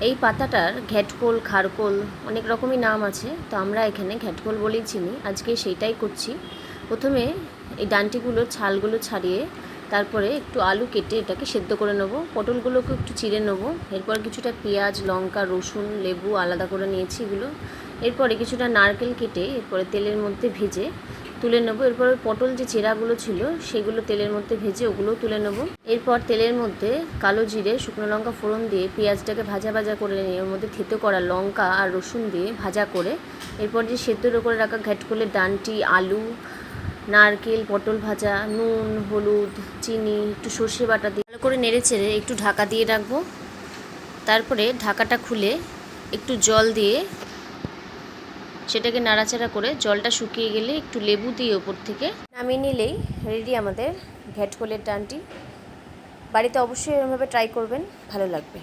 এই পাতাটার ঘ্যাটকোল, খারকোল অনেক রকমই নাম আছে, তো আমরা এখানে ঘ্যাটকোল বলেই চিনি। আজকে সেইটাই করছি। প্রথমে এই ডান্টিগুলোর ছালগুলো ছাড়িয়ে তারপরে একটু আলু কেটে এটাকে সেদ্ধ করে নেবো। পটলগুলোকে একটু চিড়ে নেবো। এরপর কিছুটা পেঁয়াজ, লঙ্কা, রসুন, লেবু আলাদা করে নিয়েছি এগুলো। এরপরে কিছুটা নারকেল কেটে এরপরে তেলের মধ্যে ভেজে তুলে নেবো। এরপর পটল যে চেরাগুলো ছিল সেগুলো তেলের মধ্যে ভেজে ওগুলোও তুলে নেবো। এরপর তেলের মধ্যে কালো জিরে, শুকনো লঙ্কা ফোড়ন দিয়ে পেঁয়াজটাকে ভাজা ভাজা করে নিয়ে ওর মধ্যে থেতো করা লঙ্কা আর রসুন দিয়ে ভাজা করে এরপর যে সেদ্ধ করে রাখা ঘ্যাটকোলের ডান্টি, আলু, নারকেল, পটল ভাজা, নুন, হলুদ, চিনি, একটু সর্ষে বাটা দিয়ে ভালো করে নেড়ে চেড়ে একটু ঢাকা দিয়ে রাখবো। তারপরে ঢাকাটা খুলে একটু জল দিয়ে সেটাকে নাড়াচাড়া করে জলটা শুকিয়ে গেলে একটু লেবু দিয়ে ওপর থেকে নামিয়ে নিলেই রেডি আমাদের ঘ্যাটকোলের ডান্টি। বাড়িতে অবশ্যই এরকমভাবে ট্রাই করবেন, ভালো লাগবে।